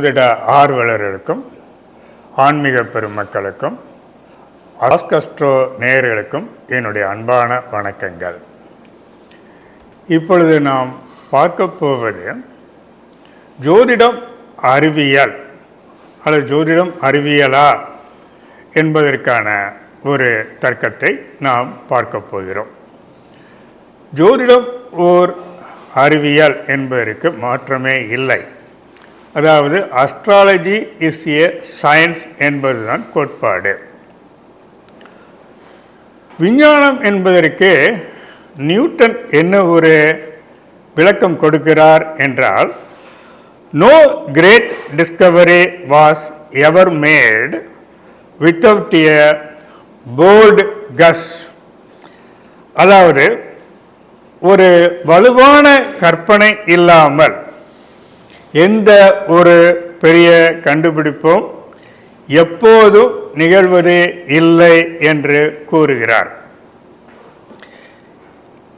ஜோதிட ஆர்வலர்களுக்கும் ஆன்மீக பெருமக்களுக்கும் ஆஸ்கஸ்ட்ரோ நேயர்களுக்கும் என்னுடைய அன்பான வணக்கங்கள். இப்பொழுது நாம் பார்க்க போவது ஜோதிடம் அறிவியல் அல்லது ஜோதிடம் அறிவியலா என்பதற்கான ஒரு தர்க்கத்தை நாம் பார்க்க போகிறோம். ஜோதிடம் ஓர் அறிவியல் என்பதற்கு மாற்றமே இல்லை. அதாவது அஸ்ட்ராலஜி இஸ் ஏ சயின்ஸ் என்பதுதான் கோட்பாடு. விஞ்ஞானம் என்பதற்கு நியூட்டன் என்ன ஒரு விளக்கம் கொடுக்கிறார் என்றால், no great discovery was ever made without a bold guess. அதாவது ஒரு வலுவான கற்பனை இல்லாமல் எந்த ஒரு பெரிய கண்டுபிடிப்பும் எப்போதும் நிகழ்வதே இல்லை என்று கூறுகிறார்.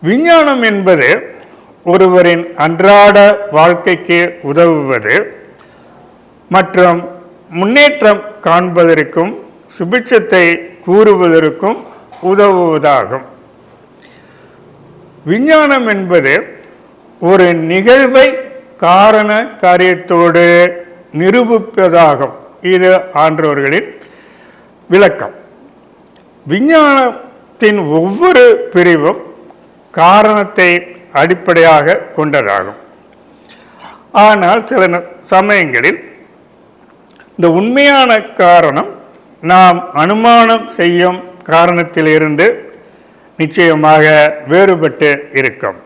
விஞ்ஞானம் என்பது ஒருவரின் அன்றாட வாழ்க்கைக்கு உதவுவது மற்றும் முன்னேற்றம் காண்பதற்கும் சுபிட்சத்தை கூறுவதற்கும் உதவுவதாகும். விஞ்ஞானம் என்பது ஒரு நிகழ்வை காரண காரியத்தோடு நிரூபிப்பதாகும். இது ஆன்றோர்களின் விளக்கம். விஞ்ஞானத்தின் ஒவ்வொரு பிரிவும் காரணத்தை அடிப்படையாக கொண்டதாகும். ஆனால் சில சமயங்களில் இந்த உண்மையான காரணம் நாம் அனுமானம் செய்யும் காரணத்திலிருந்து நிச்சயமாக வேறுபட்டு இருக்கும்.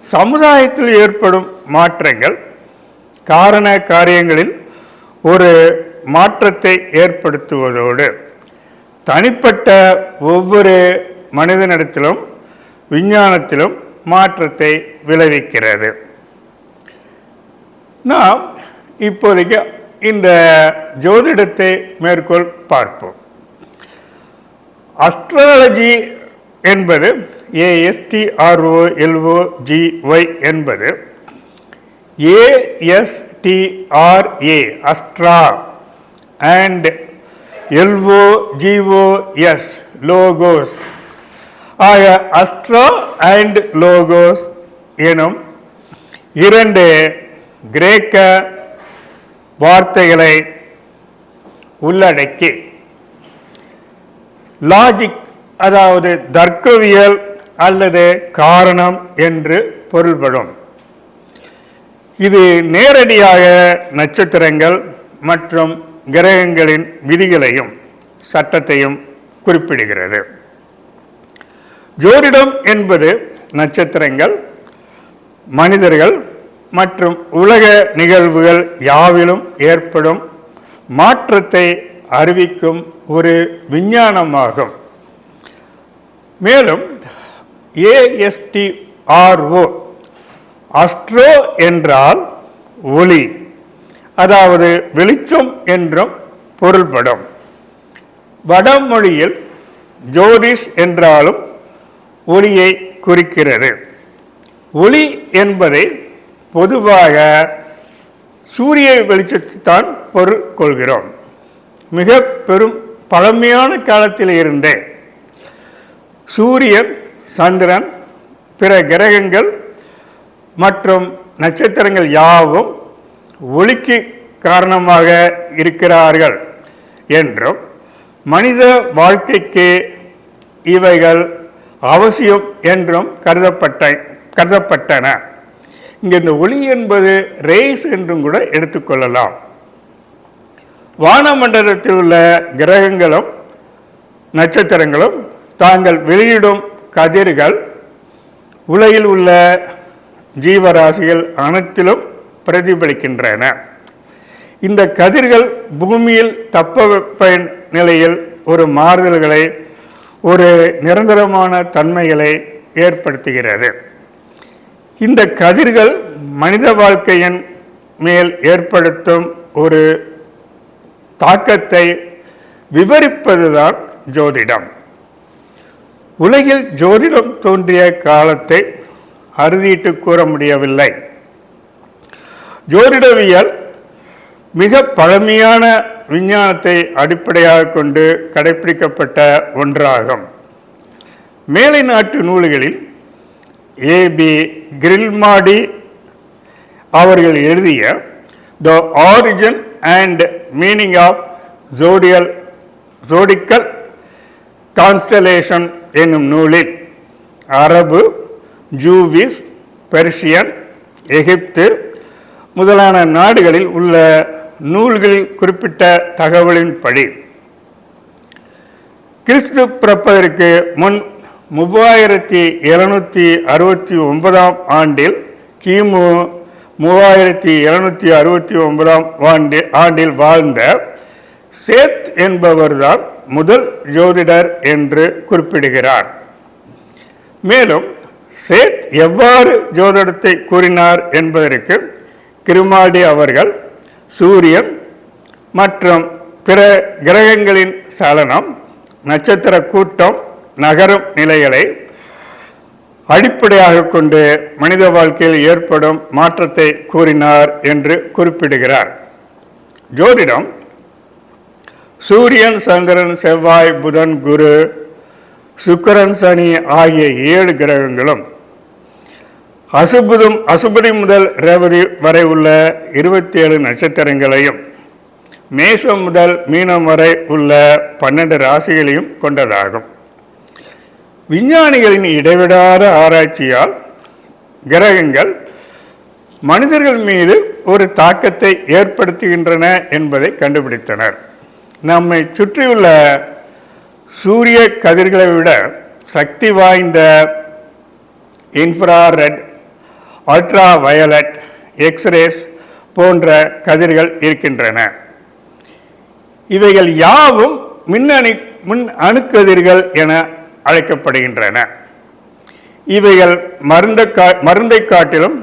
சமுதாயத்தில் ஏற்படும் மாற்றங்கள் காரண காரியங்களில் ஒரு மாற்றத்தை ஏற்படுத்துவதோடு தனிப்பட்ட ஒவ்வொரு மனிதனிடத்திலும் விஞ்ஞானத்திலும் மாற்றத்தை விளைவிக்கிறது. நாம் இப்போதைக்கு இந்த ஜோதிடத்தை மேற்கோள் பார்ப்போம். அஸ்ட்ராலஜி என்பது ASTROLOGY என்பது ASTRA Astra and LOGOS logos ஆக அஸ்ட்ரா அண்ட் லோகோஸ் எனும் இரண்டு கிரேக்க வார்த்தைகளை உள்ளடக்கி லாஜிக் அதாவது தர்க்கவியல் அல்லது காரணம் என்று பொருள்படும். இது நேரடியாக நட்சத்திரங்கள் மற்றும் கிரகங்களின் விதிகளையும் சட்டத்தையும் குறிப்பிடுகிறது. ஜோதிடம் என்பது நட்சத்திரங்கள், மனிதர்கள் மற்றும் உலக நிகழ்வுகள் யாவிலும் ஏற்படும் மாற்றத்தை அறிவிக்கும் ஒரு விஞ்ஞானமாகும். மேலும் ASTRO அஸ்ட்ரோ என்றால் ஒளி, அதாவது வெளிச்சம் என்றும் பொருள்படும். வடமொழியில் ஜோதிஷ் என்றாலும் ஒளியை குறிக்கிறது. ஒளி என்பதை பொதுவாக சூரிய வெளிச்சத்தைத்தான் பொருள் கொள்கிறோம். மிக பெரும் பழமையான காலத்தில் இருந்தே சூரியன், சந்திரன், பிற கிரகங்கள் மற்றும் நட்சத்திரங்கள் யாவும் ஒளிக்கு காரணமாக இருக்கிறார்கள் என்றும் மனித வாழ்க்கைக்கு இவைகள் அவசியம் என்றும் கருதப்பட்டன. இங்கே இந்த ஒளி என்பது ரேஸ் என்றும் கூட எடுத்துக்கொள்ளலாம். வானமண்டலத்தில் உள்ள கிரகங்களும் நட்சத்திரங்களும் தாங்கள் வெளியிடும் கதிர்கள் உலகில் உள்ள ஜீவராசிகள் அனைத்திலும் பிரதிபலிக்கின்றன. இந்த கதிர்கள் பூமியில் தட்பவெப்ப நிலையில் ஒரு மாறுதல்களை, ஒரு நிரந்தரமான தன்மைகளை ஏற்படுத்துகிறது. இந்த கதிர்கள் மனித வாழ்க்கையின் மேல் ஏற்படுத்தும் ஒரு தாக்கத்தை விவரிப்பதுதான் ஜோதிடம். உலகில் ஜோதிடம் தோன்றிய காலத்தை அறுதிட்டு கூற முடியவில்லை. ஜோதிடவியல் மிக பழமையான விஞ்ஞானத்தை அடிப்படையாக கொண்டு கடைபிடிக்கப்பட்ட ஒன்றாகும். மேலை நாட்டு நூல்களில் ஏபி கிரில்மாடி அவர்கள் எழுதிய the origin and meaning of zodiacal constellation என்னும் நூலில் அரபு, ஜூவிஸ், பெர்சியன், எகிப்து முதலான நாடுகளில் உள்ள நூல்களில் குறிப்பிட்ட தகவலின்படி கிறிஸ்து பிறப்பதற்கு முன் 3769 ஆண்டில் கிமு 3769 ஆண்டில் வாழ்ந்த சேத் என்பவர்தான் முதல் ஜோதிடர் என்று குறிப்பிடுகிறார். மேலும் சேத் எவ்வாறு ஜோதிடத்தை கூறினார் என்பதற்கு கிரிமால்டி அவர்கள் சூரியன் மற்றும் பிற கிரகங்களின் சலனம், நட்சத்திர கூட்டம், நகரும் நிலைகளை அடிப்படையாக கொண்டு மனித வாழ்க்கையில் ஏற்படும் மாற்றத்தை கூறினார் என்று குறிப்பிடுகிறார். ஜோதிடம் சூரியன், சந்திரன், செவ்வாய், புதன், குரு, சுக்கிரன், சனி ஆகிய 7 கிரகங்களும் அசுபதி முதல் ரேவதி வரை உள்ள 27 நட்சத்திரங்களையும் மேஷம் முதல் மீனம் வரை உள்ள 12 ராசிகளையும் கொண்டதாகும். விஞ்ஞானிகளின் இடைவிடாத ஆராய்ச்சியால் கிரகங்கள் மனிதர்கள் மீது ஒரு தாக்கத்தை ஏற்படுத்துகின்றன என்பதை கண்டுபிடித்தனர். நம்மை சுற்றியுள்ள சூரிய கதிர்களை விட சக்தி வாய்ந்த இன்ஃப்ராரெட், அல்ட்ரா வயலட், எக்ஸ்ரேஸ் போன்ற கதிர்கள் இருக்கின்றன. இவைகள் யாவும் மின் அணுக்கதிர்கள் என அழைக்கப்படுகின்றன. இவைகள் மருந்தை காட்டிலும்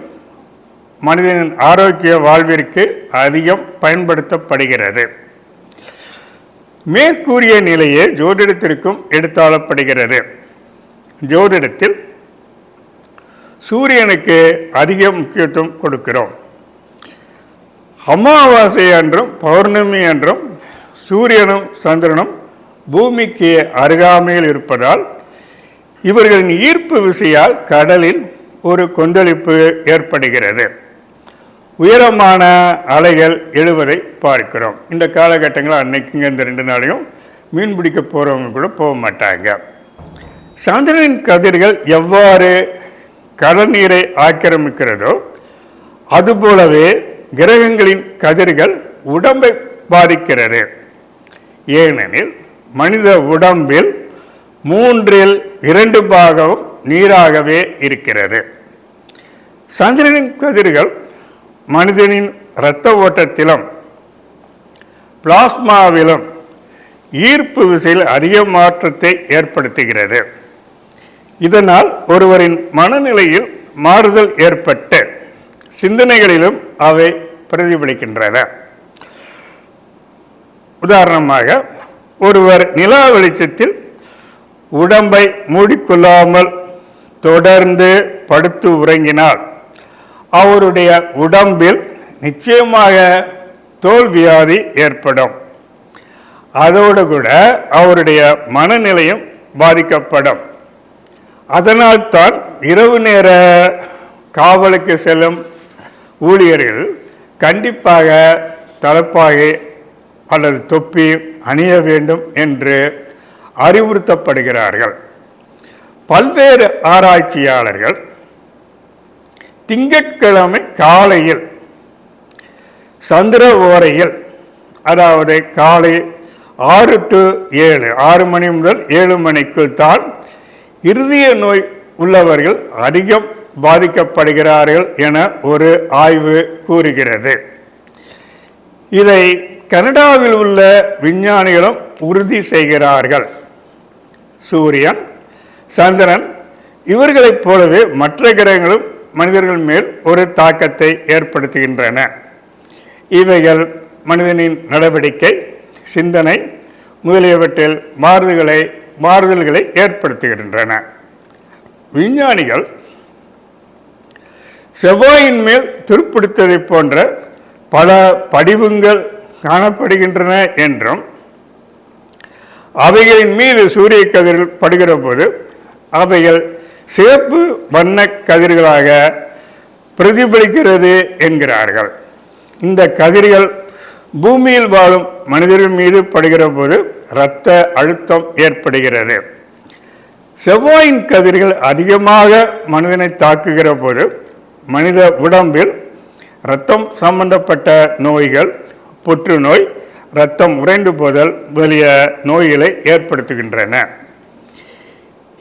மனிதனின் ஆரோக்கிய வாழ்விற்கு அதிகம் பயன்படுத்தப்படுகிறது. மேற்கூறிய நிலையே ஜோதிடத்திற்கும் எடுத்தாளப்படுகிறது. ஜோதிடத்தில் சூரியனுக்கு அதிக முக்கியத்துவம் கொடுக்கிறோம். அமாவாசை அன்றும் பௌர்ணமி அன்றும் சூரியனும் சந்திரனும் பூமிக்கு அருகாமையில் இருப்பதால் இவர்களின் ஈர்ப்பு விசையால் கடலில் ஒரு கொந்தளிப்பு ஏற்படுகிறது. உயரமான அலைகள் எழுவதை பார்க்கிறோம். இந்த காலகட்டங்களில் அன்னைக்குங்க இந்த 2 நாளையும் மீன் பிடிக்க போகிறவங்க கூட போக மாட்டாங்க. சந்திரனின் கதிர்கள் எவ்வாறு கடல் நீரை ஆக்கிரமிக்கிறதோ அதுபோலவே கிரகங்களின் கதிர்கள் உடம்பை பாதிக்கிறது. ஏனெனில் மனித உடம்பில் 3/2 பாகம் நீராகவே இருக்கிறது. சந்திரனின் கதிர்கள் மனிதனின் இரத்த ஓட்டத்திலும் பிளாஸ்மாவிலும் ஈர்ப்பு விசையில் அதிக மாற்றத்தை ஏற்படுத்துகிறது. இதனால் ஒருவரின் மனநிலையில் மாறுதல் ஏற்பட்டு சிந்தனைகளிலும் அவை பிரதிபலிக்கின்றன. உதாரணமாக, ஒருவர் நிலா வெளிச்சத்தில் உடம்பை மூடிக்கொள்ளாமல் தொடர்ந்து படுத்து உறங்கினால் அவருடைய உடம்பில் நிச்சயமாக தோல் வியாதி ஏற்படும். அதோடு கூட அவருடைய மனநிலையும் பாதிக்கப்படும். அதனால்தான் இரவு நேர காவலுக்கு செல்லும் ஊழியர்கள் கண்டிப்பாக தலைப்பாகை அல்லது தொப்பி அணிய வேண்டும் என்று அறிவுறுத்தப்படுகிறார்கள். பல்வேறு ஆராய்ச்சியாளர்கள் திங்கட்கிழமை காலையில் சந்திர ஓரையில், அதாவது காலை 6 to 7, 6 மணி முதல் 7 மணிக்குள் தான் இருதய நோய் உள்ளவர்கள் அதிகம் பாதிக்கப்படுகிறார்கள் என ஒரு ஆய்வு கூறுகிறது. இதை கனடாவில் உள்ள விஞ்ஞானிகளும் உறுதி செய்கிறார்கள். சூரியன், சந்திரன் இவர்களைப் போலவே மற்ற கிரகங்களும் மனிதர்கள் மேல் ஒரு தாக்கத்தை ஏற்படுத்துகின்றன. இவைகள் மனிதனின் நடவடிக்கை, சிந்தனை முதலியவற்றில் மாறுதல்களை ஏற்படுத்துகின்றன. விஞ்ஞானிகள் செவ்வாயின் மேல் துருப்பிடித்ததை போன்ற பல படிவங்கள் காணப்படுகின்றன என்றும் அவைகளின் மீது சூரிய கதிர்கள் படுகிற போது அவைகள் சிவப்பு வண்ண கதிர்களாக பிரதிபலிக்கிறது என்கிறார்கள். இந்த கதிர்கள் பூமியில் வாழும் மனிதர்கள் மீது படுகிற போது இரத்த அழுத்தம் ஏற்படுகிறது. செவ்வாயின் கதிர்கள் அதிகமாக மனிதனை தாக்குகிற போது மனித உடம்பில் இரத்தம் சம்பந்தப்பட்ட நோய்கள், புற்றுநோய், இரத்தம் உறைந்து போதல் முதலிய நோய்களை ஏற்படுத்துகின்றன.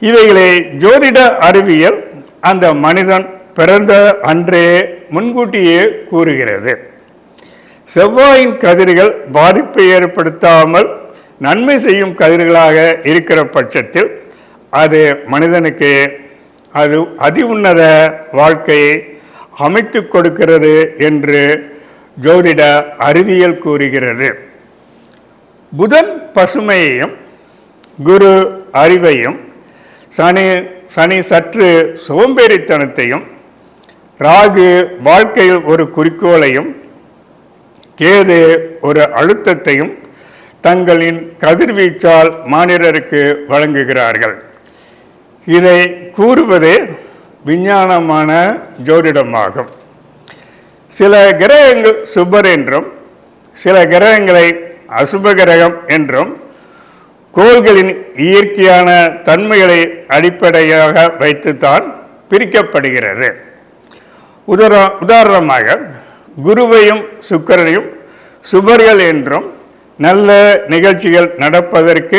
இவைகளை ஜோதிட அறிவியல் அந்த மனிதன் பிறந்த அன்றே முன்கூட்டியே கூறுகிறது. செவ்வாயின் கதிர்கள் பாதிப்பை ஏற்படுத்தாமல் நன்மை செய்யும் கதிர்களாக இருக்கிற பட்சத்தில் அது மனிதனுக்கு அதி உன்னத வாழ்க்கையை அமைத்து கொடுக்கிறது என்று ஜோதிட அறிவியல் கூறுகிறது. புதன் பசுமையையும் குரு அறிவையும் சனி சற்று சோம்பேறித்தனத்தையும், ராகு வாழ்க்கையில் ஒரு குறிக்கோளையும், கேது ஒரு அழுத்தத்தையும் தங்களின் கதிர்வீச்சால் மானிடருக்கு வழங்குகிறார்கள். இதை கூறுவதே விஞ்ஞானமான ஜோதிடமாகும். சில கிரகங்கள் சுபர் என்றும் சில கிரகங்களை அசுப கிரகம் என்றும் கோள்களின் இயற்கையான தன்மைகளை அடிப்படையாக வைத்துத்தான் பிரிக்கப்படுகிறது. உதாரணமாக குருவையும் சுக்கிரனையும் சுபர்கள் என்றும் நல்ல நிகழ்ச்சிகள் நடப்பதற்கு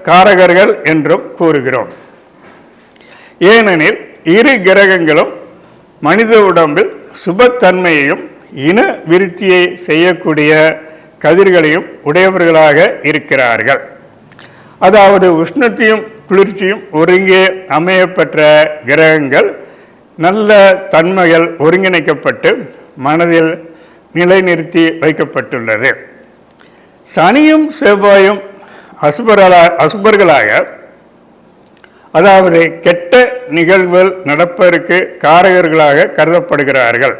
காரகர்கள் என்றும் கூறுகிறோம். ஏனெனில் இரு கிரகங்களும் மனித உடம்பில் சுபத்தன்மையையும் இன விருத்தியை செய்யக்கூடிய கதிர்களையும் உடையவர்களாக இருக்கிறார்கள். அதாவது உஷ்ணத்தையும் குளிர்ச்சியும் ஒருங்கே அமையப்பெற்ற கிரகங்கள் நல்ல தன்மைகள் ஒருங்கிணைக்கப்பட்டு மனதில் நிலைநிறுத்தி வைக்கப்பட்டுள்ளது. சனியும் செவ்வாயும் அசுபர்களாக, அதாவது கெட்ட நிகழ்வுகள் நடப்பதற்கு காரகர்களாக கருதப்படுகிறார்கள்.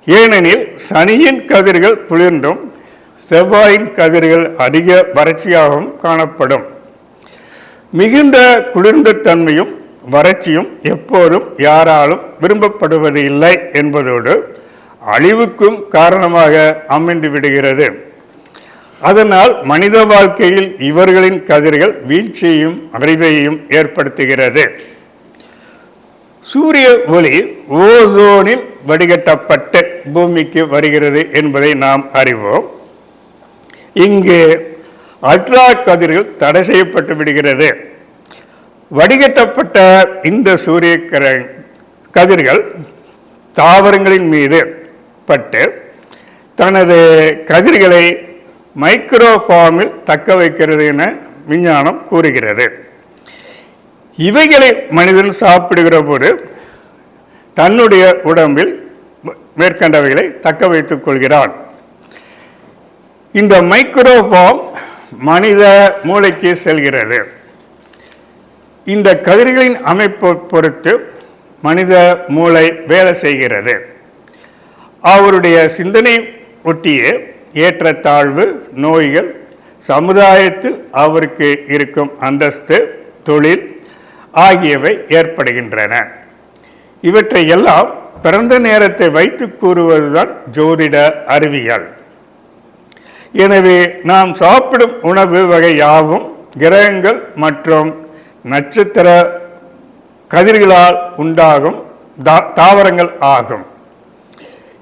ஏனெனில் சனியின் கதிர்கள் குளிர்ந்தும் செவ்வாயின் கதிர்கள் அதிக வறட்சியாகவும் காணப்படும். மிகுந்த குளிர்ந்த தன்மையும் வறட்சியும் எப்போதும் யாராலும் விரும்பப்படுவது இல்லை என்பதோடு அழிவுக்கும் காரணமாக அமைந்து விடுகிறது. அதனால் மனித வாழ்க்கையில் இவர்களின் கதிர்கள் வீழ்ச்சியையும் அறிவையும் ஏற்படுத்துகிறது. சூரிய ஒளி ஓசோனில் வடிகட்டப்பட்டு பூமிக்கு வருகிறது என்பதை நாம் அறிவோம். இங்கு அல்ட்ரா கதிர்கள் தடை செய்யப்பட்டு விடுகிறது. வடிகட்டப்பட்ட இந்த சூரிய கதிர்கள் தாவரங்களின் மீது பட்டு தனது கதிர்களை மைக்ரோஃபார்மில் தக்க வைக்கிறது என விஞ்ஞானம் கூறுகிறது. இவைகளை மனிதன் சாப்பிடுகிற போது தன்னுடைய உடம்பில் மேற்கண்டவைகளை தக்க வைத்துக் கொள்கிறான். இந்த மைக்ரோஃபார்ம் மனித மூளைக்கு செல்கிறது. இந்த கதிர்களின் அமைப்பை பொறுத்து மனித மூளை வேலை செய்கிறது. அவருடைய சிந்தனை ஒட்டியே ஏற்றத்தாழ்வு, நோய்கள், சமுதாயத்தில் அவருக்கு இருக்கும் அந்தஸ்து, தொழில் ஆகியவை ஏற்படுகின்றன. இவற்றை எல்லாம் பிறந்த நேரத்தை வைத்து கூறுவதுதான் ஜோதிட அறிவியல். எனவே நாம் சாப்பிடும் உணவு வகை யாவும் கிரகங்கள் மற்றும் நட்சத்திர கதிர்களால் உண்டாகும் தாவரங்கள் ஆகும்.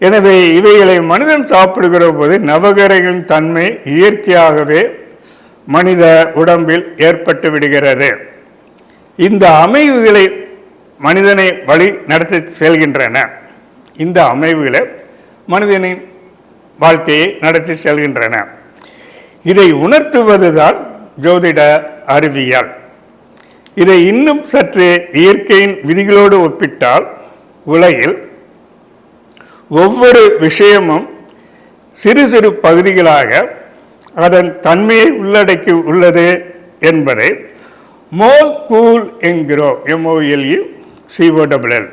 எனவே இவைகளை மனிதன் சாப்பிடுகிற போது நவகிரகங்களின் தன்மை இயற்கையாகவே மனித உடம்பில் ஏற்பட்டு விடுகிறது. இந்த அமைவுகளை மனிதனை வழி நடத்தி செல்கின்றன. இந்த அமைவுகளை மனிதனின் வாழ்க்கையை நடத்தி செல்கின்றன. இதை உணர்த்துவதுதான் ஜோதிட அறிவியல். இதை இன்னும் சற்று இயற்கையின் விதிகளோடு ஒப்பிட்டால் உலகில் ஒவ்வொரு விஷயமும் சிறு சிறு பகுதிகளாக அதன் தன்மையை உள்ளடக்கி உள்ளது என்பதை மோல்கூல் என்கிறோம். MOLE COOL.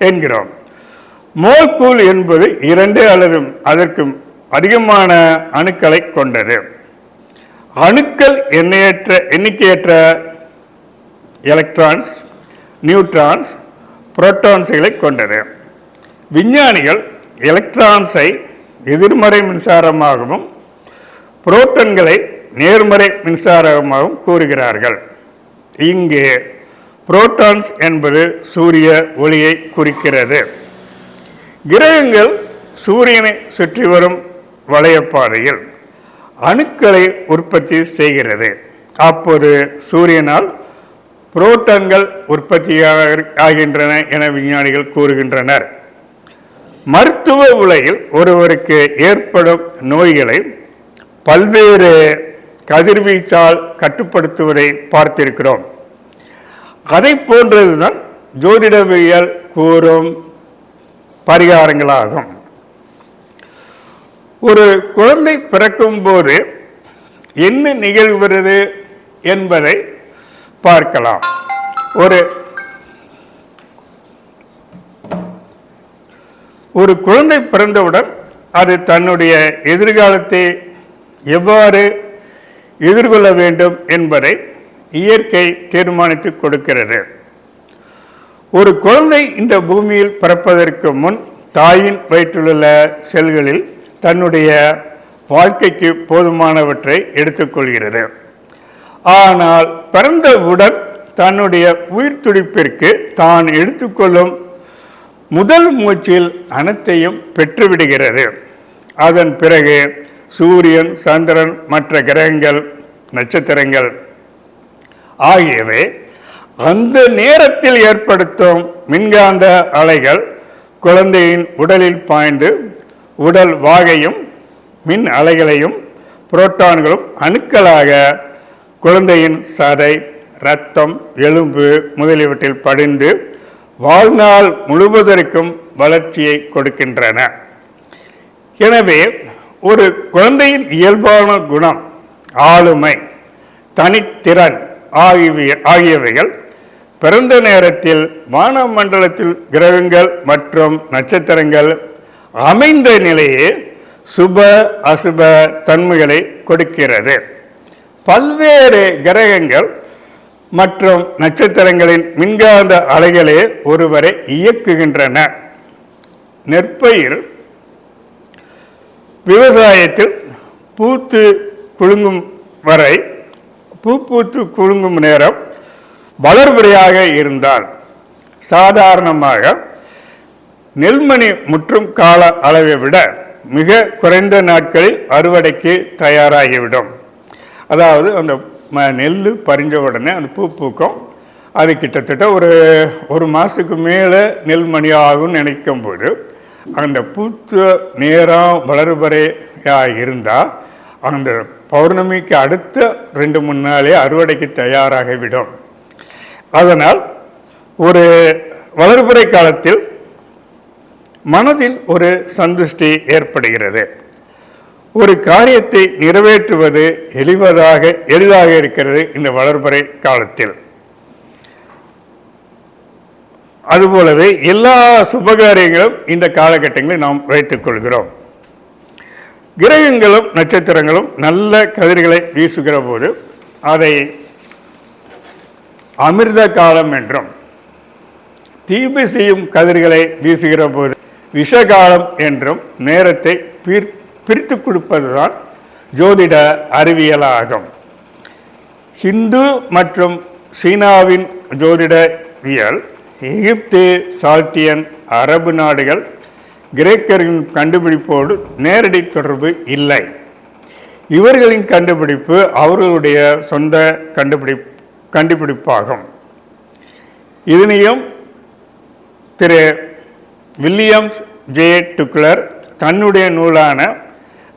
என்கிறோம். மோல்கூல் என்பது 2 அல்லது அதற்கு அதிகமான அணுக்களை கொண்டது. அணுக்கள் எண்ணிக்கையற்ற எலக்ட்ரான்ஸ், நியூட்ரான்ஸ், புரோட்டான்ஸ்களை கொண்டது. விஞ்ஞானிகள் எலக்ட்ரான்ஸை எதிர்மறை மின்சாரமாகவும் புரோட்டான்களை நேர்மறை மின்சாரமாகவும் கூறுகிறார்கள். இங்கே புரோட்டான்ஸ் என்பது சூரிய ஒளியை குறிக்கிறது. கிரகங்கள் சூரியனை சுற்றி வரும் வளையப்பாதையில் அணுக்களை உற்பத்தி செய்கிறது. அப்போது சூரியனால் புரோட்டான்கள் உற்பத்தி ஆகின்றன என விஞ்ஞானிகள் கூறுகின்றனர். மருத்துவ உலகில் ஒருவருக்கு ஏற்படும் நோய்களை பல்வேறு கதிர்வீச்சால் கட்டுப்படுத்துவதை பார்த்திருக்கிறோம். அதை போன்றதுதான் ஜோதிடவியல் கூறும் பரிகாரங்களாகும். ஒரு குழந்தை பிறக்கும் போது என்ன நிகழ்கிறது என்பதை பார்க்கலாம். ஒரு குழந்தை பிறந்தவுடன் அது தன்னுடைய எதிர்காலத்தை எவ்வாறு எதிர்கொள்ள வேண்டும் என்பதை இயற்கை தீர்மானித்து கொடுக்கிறது. ஒரு குழந்தை இந்த பூமியில் பிறப்பதற்கு முன் தாயின் வயிற்றிலுள்ள செல்களில் தன்னுடைய வாழ்க்கைக்கு போதுமானவற்றை எடுத்துக்கொள்கிறது. ஆனால் பிறந்தவுடன் தன்னுடைய உயிர் துடிப்பிற்கு தான் எடுத்துக்கொள்ளும் முதல் மூச்சில் அனைத்தையும் பெற்றுவிடுகிறது. அதன் பிறகு சூரியன், சந்திரன், மற்ற கிரகங்கள், நட்சத்திரங்கள் ஆகியவை அந்த நேரத்தில் ஏற்படுத்தும் மின்காந்த அலைகள் குழந்தையின் உடலில் பாய்ந்து உடல் வாகையும் மின் அலைகளையும் புரோட்டான்களும் அணுக்களாக குழந்தையின் சதை, இரத்தம், எலும்பு முதலியவற்றில் படிந்து வாழ்நாள் முழுவதற்கும் வளர்ச்சியை கொடுக்கின்றன. எனவே ஒரு குழந்தையின் இயல்பான குணம், ஆளுமை, தனித்திறன் ஆகியவைகள் பிறந்த நேரத்தில் வானமண்டலத்தில் கிரகங்கள் மற்றும் நட்சத்திரங்கள் அமைந்த நிலையே சுப அசுப தன்மைகளை கொடுக்கிறது. பல்வேறு கிரகங்கள் மற்றும் நட்சத்திரங்களின் மின்காந்த அலைகளே ஒருவரை இயக்குகின்றன. நெற்பயிர் விவசாயத்தில் பூத்து குலுங்கும் வரை, பூத்து குலுங்கும் நேரம் வளர்பிறையாக இருந்தால் சாதாரணமாக நெல்மணி முற்றும் கால அளவை விட மிக குறைந்த நாட்களில் அறுவடைக்கு தயாராகிவிடும். அதாவது அந்த நெல் பறிஞ்ச உடனே அந்த பூக்கும். அது கிட்டத்தட்ட ஒரு மாதத்துக்கு மேலே நெல்மணி ஆகும்னு நினைக்கும்போது அந்த பூத்த நேரம் வளர்பறையாக இருந்தால் அந்த பௌர்ணமிக்கு அடுத்த 2-3 நாளே அறுவடைக்கு தயாராகிவிடும். அதனால் ஒரு வளர்பிறை காலத்தில் மனதில் ஒரு சந்துஷ்டி ஏற்படுகிறது. ஒரு காரியத்தை நிறைவேற்றுவது எளிதாக இருக்கிறது இந்த வளர்பிறை காலத்தில். அதுபோலவே எல்லா சுபகாரியங்களும் இந்த காலகட்டங்களில் நாம் வைத்துக் கொள்கிறோம். கிரகங்களும் நட்சத்திரங்களும் நல்ல கதிர்களை வீசுகிற போது அதை அமிர்த காலம் என்றும், தீமை செய்யும் கதிர்களை வீசுகிற போது விஷகாலம் என்றும் நேரத்தை பிரித்து கொடுப்பதுதான் ஜோதிட அறிவியலாகும். ஹிந்து மற்றும் சீனாவின் ஜோதிடவியல், எகிப்து, சால்டியன், அரபு நாடுகள், கிரேக்கர்களின் கண்டுபிடிப்போடு நேரடி தொடர்பு இல்லை. இவர்களின் கண்டுபிடிப்பு அவர்களுடைய சொந்த கண்டுபிடிப்பாகும். இதனையும் திரு வில்லியம்ஸ் ஜே டுக்லர் தன்னுடைய நூலான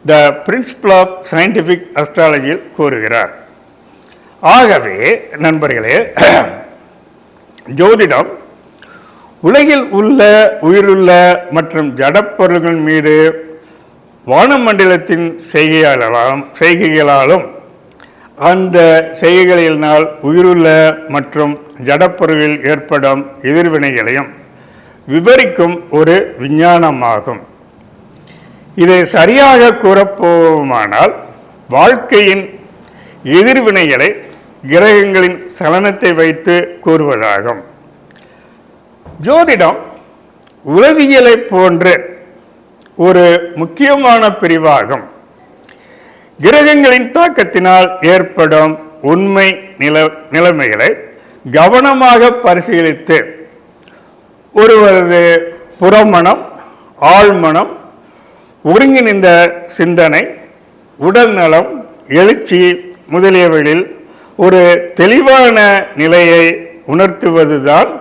த பிரின்சிபிள் ஆஃப் சயின்டிஃபிக் அஸ்ட்ராலஜியில் கூறுகிறார். ஆகவே நண்பர்களே, ஜோதிடம் உலகில் உள்ள உயிருள்ள மற்றும் ஜடப்பொருள்கள் மீது வானமண்டலத்தின் செய்கைகளாலும் அந்த செய்கைகளினால் உயிருள்ள மற்றும் ஜடப்பொருளில் ஏற்படும் எதிர்வினைகளையும் விவரிக்கும் ஒரு விஞ்ஞானமாகும். இதை சரியாக கூறப்போமானால் வாழ்க்கையின் எதிர்வினைகளை கிரகங்களின் சலனத்தை வைத்து கூறுவதாகும். ஜோதிடம் உளவியலை போன்ற ஒரு முக்கியமான பிரிவாகும். கிரகங்களின் தாக்கத்தினால் ஏற்படும் உண்மை நிலைமைகளை கவனமாக பரிசீலித்து ஒருவரது புறமனம், ஆழ்மனம், ஒருங்கிணைந்த சிந்தனை, உடல் நலம், எழுச்சி முதலியவைகளில் ஒரு தெளிவான நிலையை உணர்த்துவதுதான்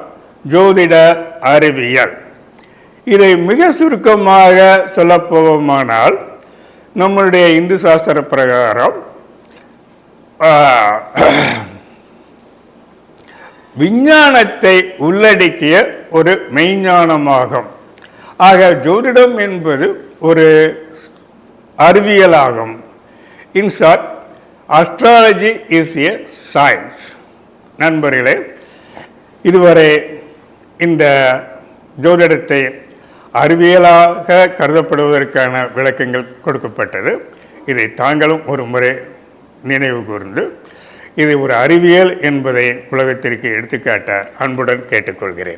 ஜோதிட அறிவியல். இதை மிக சுருக்கமாக சொல்லப்போமானால் நம்முடைய இந்து சாஸ்திர பிரகாரம் விஞ்ஞானத்தை உள்ளடக்கிய ஒரு மெய்ஞானமாகும். ஆக ஜோதிடம் என்பது ஒரு அறிவியலாகும். In short, astrology is a science. நண்பர்களே, இதுவரை இந்த ஜோதிடத்தை அறிவியலாக கருதப்படுவதற்கான விளக்கங்கள் கொடுக்கப்பட்டது. இதை தாங்களும் ஒரு முறை நினைவு கூர்ந்து இது ஒரு அறிவியல் என்பதை உலகத்திற்கு எடுத்துக்காட்ட அன்புடன் கேட்டுக்கொள்கிறேன்.